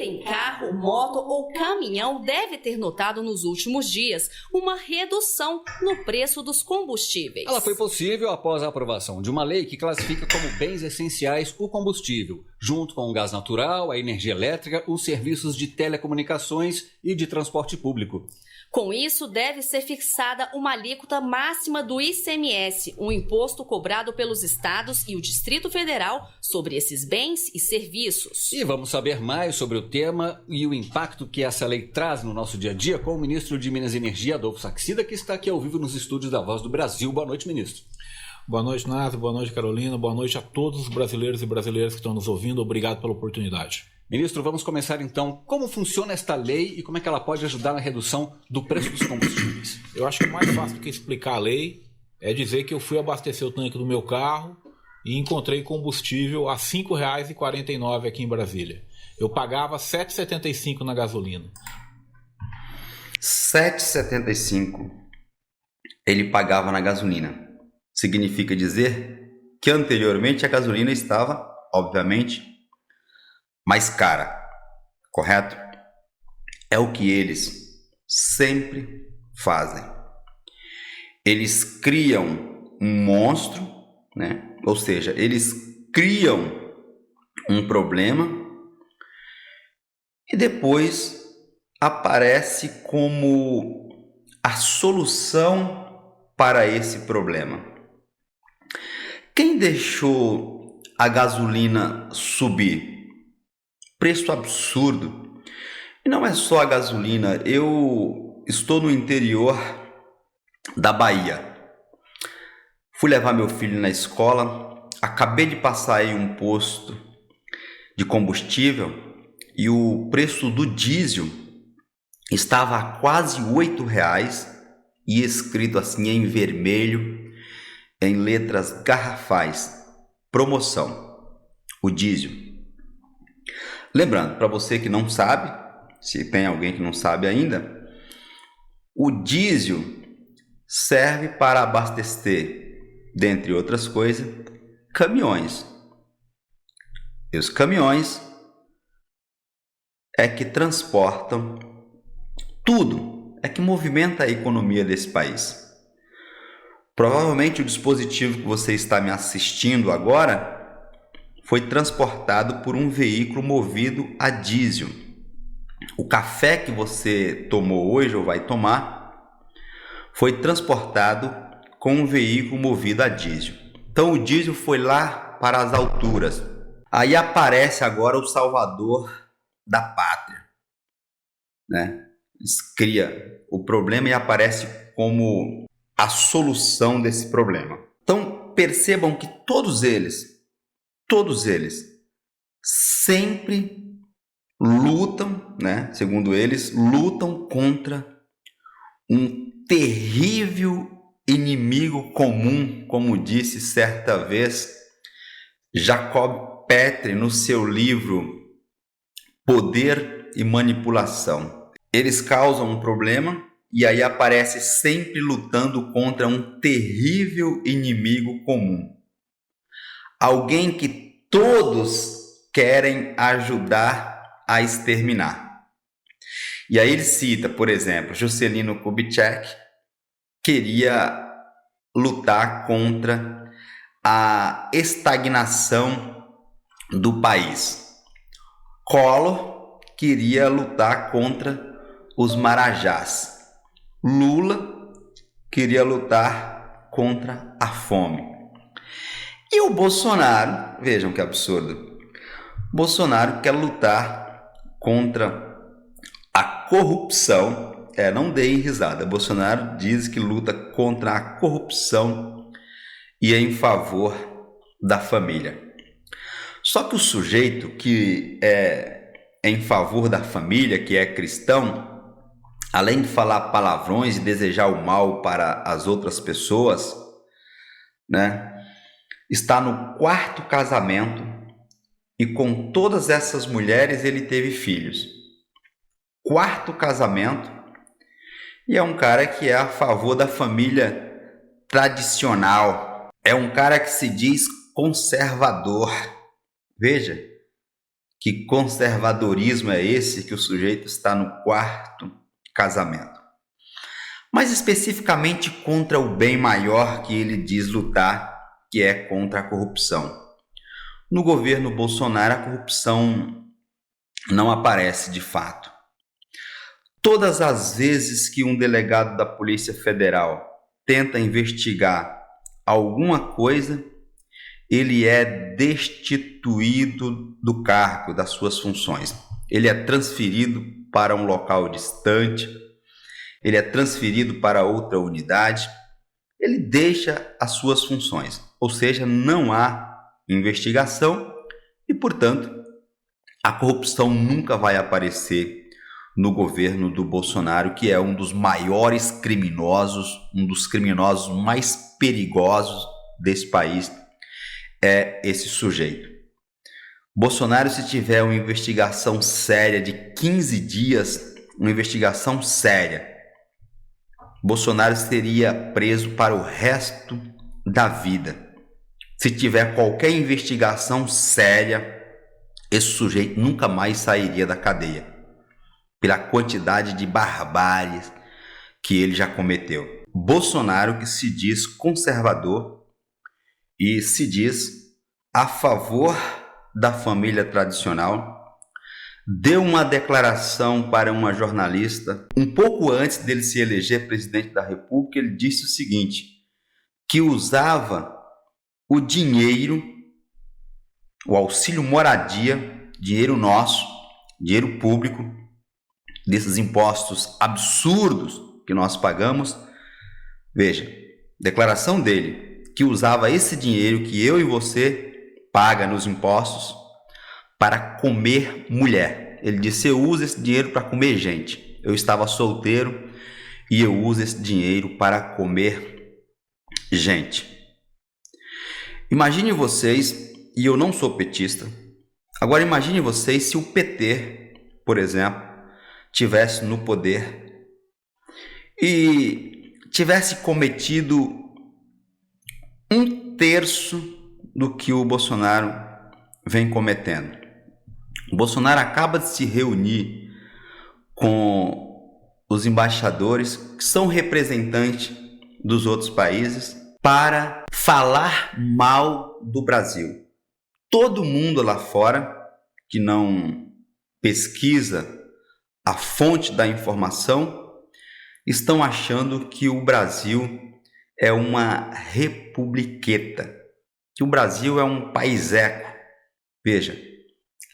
tem carro, moto ou caminhão deve ter notado nos últimos dias uma redução no preço dos combustíveis. Ela foi possível após a aprovação de uma lei que classifica como bens essenciais o combustível, junto com o gás natural, a energia elétrica, os serviços de telecomunicações e de transporte público. Com isso, deve ser fixada uma alíquota máxima do ICMS, um imposto cobrado pelos estados e o Distrito Federal sobre esses bens e serviços. E vamos saber mais sobre o tema e o impacto que essa lei traz no nosso dia a dia com o ministro de Minas e Energia, Adolfo Saxida, que está aqui ao vivo nos estúdios da Voz do Brasil. Boa noite, ministro. Boa noite, Nato. Boa noite, Carolina. Boa noite a todos os brasileiros e brasileiras que estão nos ouvindo. Obrigado pela oportunidade. Ministro, vamos começar então. Como funciona esta lei e como é que ela pode ajudar na redução do preço dos combustíveis? Eu acho que o mais fácil do que explicar a lei é dizer que eu fui abastecer o tanque do meu carro e encontrei combustível a R$ 5,49 aqui em Brasília. Eu pagava R$ 7,75 na gasolina. R$ 7,75 ele pagava na gasolina. Significa dizer que anteriormente a gasolina estava, obviamente, mais cara, correto? É o que eles sempre fazem. Eles criam um monstro, né? Ou seja, eles criam um problema e depois aparece como a solução para esse problema. Quem deixou a gasolina subir? Preço absurdo. E não é só a gasolina. Eu estou no interior da Bahia. Fui levar meu filho na escola. Acabei de passar aí um posto de combustível e o preço do diesel estava a quase R$ 8,00 e escrito assim em vermelho, em letras garrafais: promoção, o diesel. Lembrando, para você que não sabe, se tem alguém que não sabe ainda, o diesel serve para abastecer, dentre outras coisas, caminhões. E os caminhões é que transportam tudo, é que movimenta a economia desse país. Provavelmente o dispositivo que você está me assistindo agora foi transportado por um veículo movido a diesel. O café que você tomou hoje ou vai tomar foi transportado com um veículo movido a diesel. Então o diesel foi lá para as alturas. Aí aparece agora o salvador da pátria, né? Cria o problema e aparece como a solução desse problema. Então percebam que todos eles sempre lutam, né? Segundo eles, lutam contra um terrível inimigo comum, como disse certa vez Jacob Petri no seu livro Poder e Manipulação. Eles causam um problema e aí aparece sempre lutando contra um terrível inimigo comum. Alguém que todos querem ajudar a exterminar. E aí ele cita, por exemplo, Juscelino Kubitschek queria lutar contra a estagnação do país. Collor queria lutar contra os marajás. Lula queria lutar contra a fome. E o Bolsonaro, vejam que absurdo, Bolsonaro quer lutar contra a corrupção. Não deem risada, Bolsonaro diz que luta contra a corrupção e é em favor da família. Só que o sujeito que é em favor da família, que é cristão, além de falar palavrões e desejar o mal para as outras pessoas, né? Está no 4º casamento e com todas essas mulheres ele teve filhos. 4º casamento e é um cara que é a favor da família tradicional. É um cara que se diz conservador. Veja Que conservadorismo é esse que o sujeito está no 4º casamento? Mas especificamente contra o bem maior que ele diz lutar, que é contra a corrupção. No governo Bolsonaro, a corrupção não aparece de fato. Todas as vezes que um delegado da Polícia Federal tenta investigar alguma coisa, ele é destituído do cargo, das suas funções. Ele é transferido para um local distante, ele é transferido para outra unidade, ele deixa as suas funções, ou seja, não há investigação e, portanto, a corrupção nunca vai aparecer no governo do Bolsonaro, que é um dos maiores criminosos, um dos criminosos mais perigosos desse país, é esse sujeito. Bolsonaro, se tiver uma investigação séria de 15 dias, uma investigação séria, Bolsonaro seria preso para o resto da vida. Se tiver qualquer investigação séria, esse sujeito nunca mais sairia da cadeia, pela quantidade de barbáries que ele já cometeu. Bolsonaro, que se diz conservador e se diz a favor da família tradicional, deu uma declaração para uma jornalista um pouco antes dele se eleger presidente da República. Ele disse o seguinte, que usava o dinheiro, o auxílio moradia, dinheiro nosso, dinheiro público, desses impostos absurdos que nós pagamos. Veja, declaração dele, que usava esse dinheiro que eu e você paga nos impostos para comer mulher. Ele disse, eu uso esse dinheiro para comer gente. Eu estava solteiro e eu uso esse dinheiro para comer gente. Imagine vocês, e eu não sou petista, agora imagine vocês se o PT, por exemplo, tivesse no poder e tivesse cometido 1/3 do que o Bolsonaro vem cometendo. O Bolsonaro acaba de se reunir com os embaixadores, que são representantes dos outros países, para falar mal do Brasil. Todo mundo lá fora que não pesquisa a fonte da informação estão achando que o Brasil é uma republiqueta, que o Brasil é um país-eco. Veja,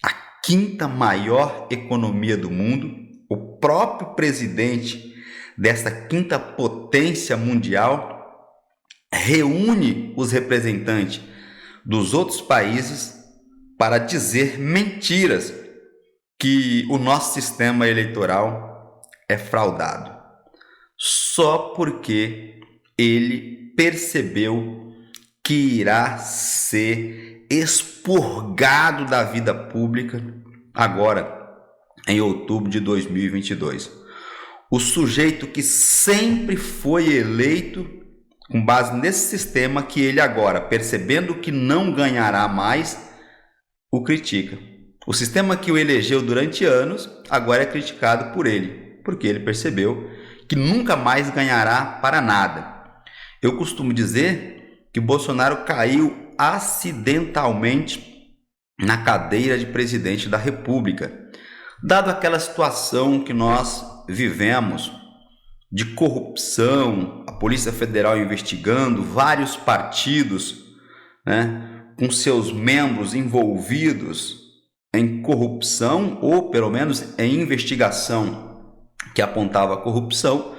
a 5ª maior economia do mundo, o próprio presidente dessa 5ª potência mundial reúne os representantes dos outros países para dizer mentiras, que o nosso sistema eleitoral é fraudado, só porque ele percebeu que irá ser expurgado da vida pública agora em outubro de 2022. O sujeito que sempre foi eleito com base nesse sistema, que ele agora, percebendo que não ganhará mais, o critica. O sistema que o elegeu durante anos agora é criticado por ele, porque ele percebeu que nunca mais ganhará para nada. Eu costumo dizer que Bolsonaro caiu acidentalmente na cadeira de presidente da República, dado aquela situação que nós vivemos de corrupção, a Polícia Federal investigando, vários partidos, com seus membros envolvidos em corrupção, ou pelo menos em investigação que apontava a corrupção.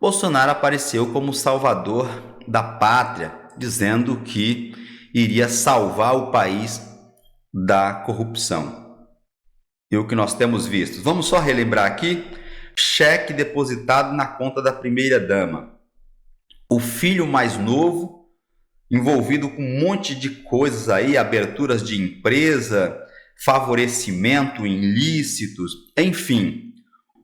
Bolsonaro apareceu como salvador da pátria, dizendo que iria salvar o país da corrupção. E o que nós temos visto? Vamos só relembrar aqui: cheque depositado na conta da primeira-dama, o filho mais novo envolvido com um monte de coisas aí, aberturas de empresa, favorecimento ilícitos, enfim.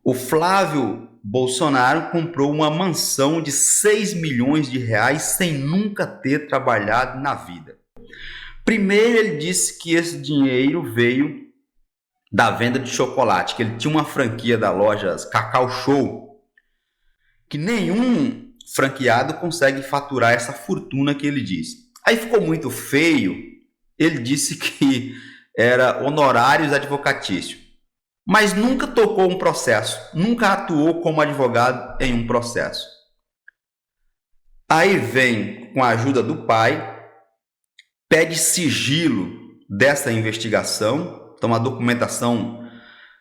O Flávio Bolsonaro comprou uma mansão de 6 milhões de reais sem nunca ter trabalhado na vida. Primeiro ele disse que esse dinheiro veio da venda de chocolate, que ele tinha uma franquia da loja Cacau Show, que nenhum franqueado consegue faturar essa fortuna que ele diz. Aí ficou muito feio, ele disse que era honorários advocatícios, mas nunca tocou um processo, nunca atuou como advogado em um processo. Aí vem, com a ajuda do pai, pede sigilo dessa investigação, então a documentação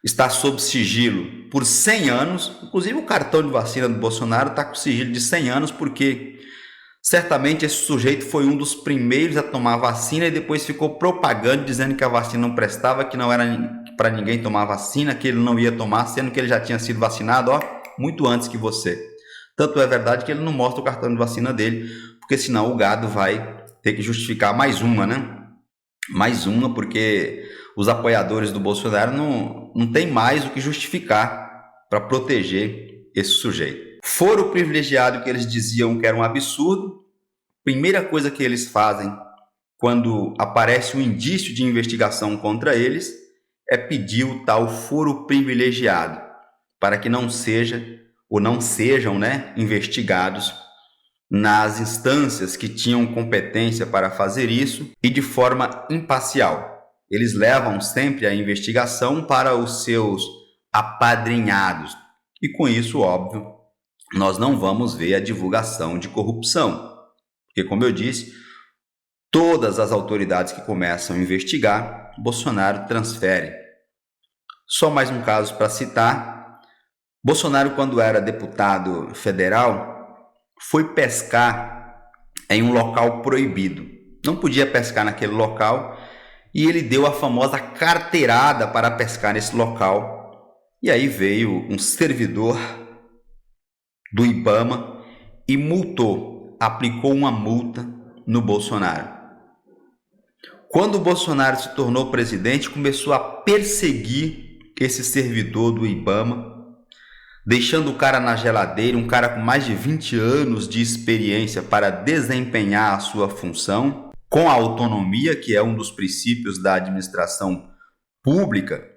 está sob sigilo por 100 anos, inclusive o cartão de vacina do Bolsonaro está com sigilo de 100 anos, porque certamente esse sujeito foi um dos primeiros a tomar vacina e depois ficou propagando, dizendo que a vacina não prestava, que não era para ninguém tomar vacina, que ele não ia tomar, sendo que ele já tinha sido vacinado muito antes que você. Tanto é verdade que ele não mostra o cartão de vacina dele, porque senão o gado vai ter que justificar mais uma, né? Mais uma, porque os apoiadores do Bolsonaro não tem mais o que justificar para proteger esse sujeito. Foro privilegiado que eles diziam que era um absurdo, primeira coisa que eles fazem quando aparece um indício de investigação contra eles é pedir o tal foro privilegiado, para que não seja ou não sejam, né, investigados nas instâncias que tinham competência para fazer isso e de forma imparcial. Eles levam sempre a investigação para os seus apadrinhados. E com isso, óbvio, nós não vamos ver a divulgação de corrupção. Porque, como eu disse, todas as autoridades que começam a investigar, Bolsonaro transfere. Só mais um caso para citar. Bolsonaro, quando era deputado federal, foi pescar em um local proibido. Não podia pescar naquele local e ele deu a famosa carteirada para pescar nesse local. E aí veio um servidor do IBAMA e multou, aplicou uma multa no Bolsonaro. Quando o Bolsonaro se tornou presidente, começou a perseguir esse servidor do IBAMA, deixando o cara na geladeira, um cara com mais de 20 anos de experiência para desempenhar a sua função, com a autonomia, que é um dos princípios da administração pública.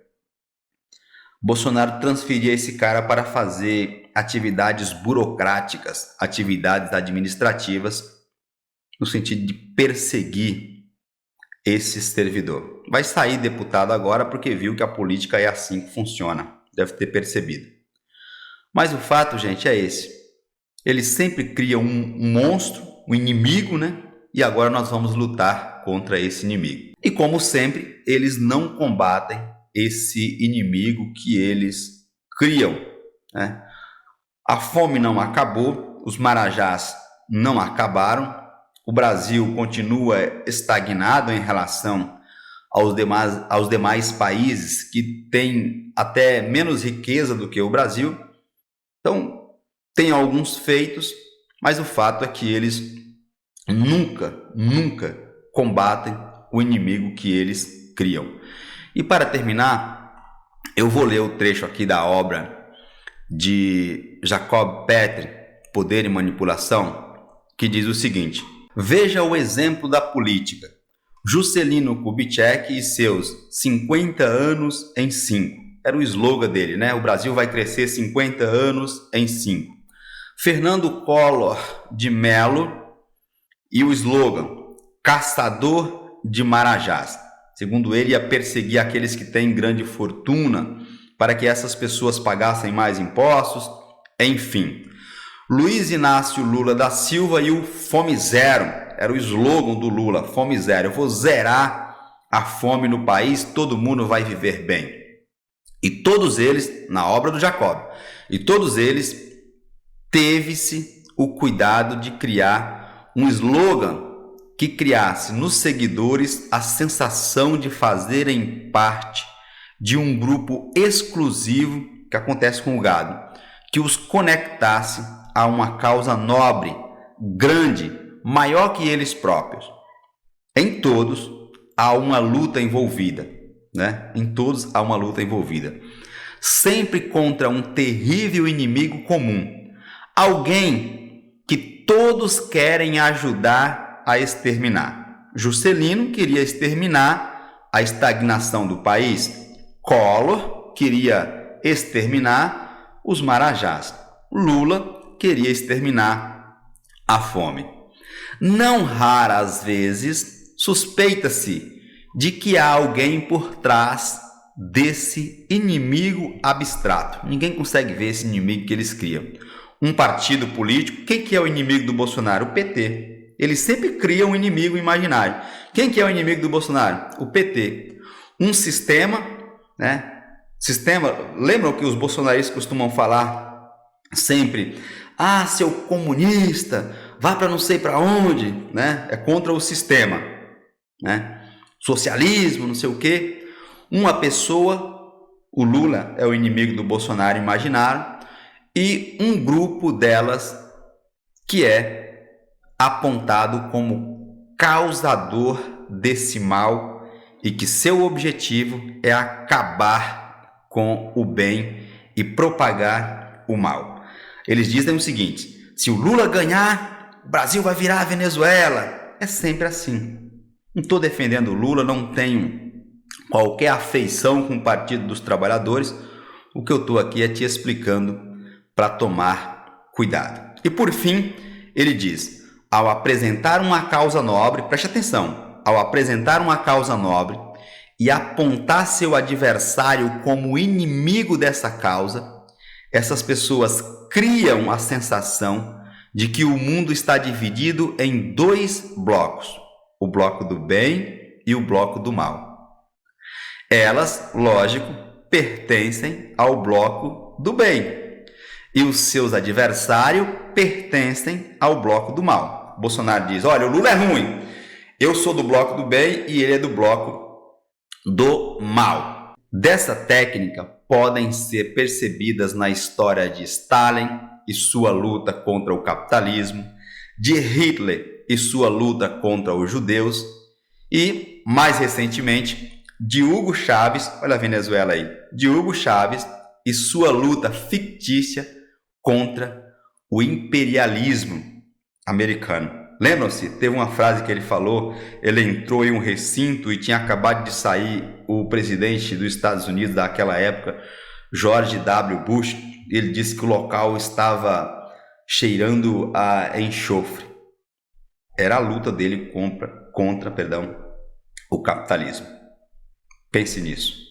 Bolsonaro transferia esse cara para fazer atividades burocráticas, atividades administrativas, no sentido de perseguir esse servidor. Vai sair deputado agora porque viu que a política é assim que funciona, deve ter percebido. Mas o fato, gente, é esse. Eles sempre criam um monstro, um inimigo, né? E agora nós vamos lutar contra esse inimigo. E como sempre, eles não combatem esse inimigo que eles criam, né? A fome não acabou, os marajás não acabaram, o Brasil continua estagnado em relação aos demais países que têm até menos riqueza do que o Brasil. Então, tem alguns feitos, mas o fato é que eles nunca combatem o inimigo que eles criam. E para terminar, eu vou ler o trecho aqui da obra de Jacob Petri, Poder e Manipulação, que diz o seguinte: veja o exemplo da política. Juscelino Kubitschek e seus 50 anos em 5. Era o slogan dele, né? O Brasil vai crescer 50 anos em 5. Fernando Collor de Mello e o slogan Caçador de Marajás. Segundo ele, ia perseguir aqueles que têm grande fortuna para que essas pessoas pagassem mais impostos. Enfim, Luiz Inácio Lula da Silva e o Fome Zero. Era o slogan do Lula, Fome Zero. Eu vou zerar a fome no país, todo mundo vai viver bem. E todos eles, na obra do Jacob, e todos eles teve-se o cuidado de criar um slogan que criasse nos seguidores a sensação de fazerem parte de um grupo exclusivo, que acontece com o gado, que os conectasse a uma causa nobre, grande, maior que eles próprios. Em todos há uma luta envolvida, né? Em todos há uma luta envolvida. Sempre contra um terrível inimigo comum. Alguém que todos querem ajudar a exterminar. Juscelino queria exterminar a estagnação do país. Collor queria exterminar os marajás. Lula queria exterminar a fome. Não raras vezes suspeita-se de que há alguém por trás desse inimigo abstrato. Ninguém consegue ver esse inimigo que eles criam. Um partido político, quem que é o inimigo do Bolsonaro? O PT. Eles sempre criam um inimigo imaginário. Quem que é o inimigo do Bolsonaro? O PT. Um sistema, né? Lembram que os bolsonaristas costumam falar sempre? Ah, seu comunista, vá para não sei para onde, né? É contra o sistema, né? Socialismo, não sei o quê. Uma pessoa, o Lula é o inimigo do Bolsonaro imaginário, e um grupo delas que é apontado como causador desse mal e que seu objetivo é acabar com o bem e propagar o mal. Eles dizem o seguinte: se o Lula ganhar, o Brasil vai virar a Venezuela. É sempre assim. Não estou defendendo o Lula, não tenho qualquer afeição com o Partido dos Trabalhadores. O que eu estou aqui é te explicando para tomar cuidado. E por fim, ele diz: ao apresentar uma causa nobre, preste atenção, ao apresentar uma causa nobre e apontar seu adversário como inimigo dessa causa, essas pessoas criam a sensação de que o mundo está dividido em dois blocos: o bloco do bem e o bloco do mal. Elas, lógico, pertencem ao bloco do bem e os seus adversários pertencem ao bloco do mal. Bolsonaro diz: olha, o Lula é ruim, eu sou do bloco do bem e ele é do bloco do mal. Dessa técnica podem ser percebidas na história de Stalin e sua luta contra o capitalismo, de Hitler e sua luta contra os judeus e, mais recentemente, de Hugo Chávez, olha a Venezuela aí, de Hugo Chávez e sua luta fictícia contra o imperialismo americano. Lembram-se? Teve uma frase que ele falou, ele entrou em um recinto e tinha acabado de sair o presidente dos Estados Unidos daquela época, George W. Bush. Ele disse que o local estava cheirando a enxofre. Era a luta dele contra o capitalismo. Pense nisso.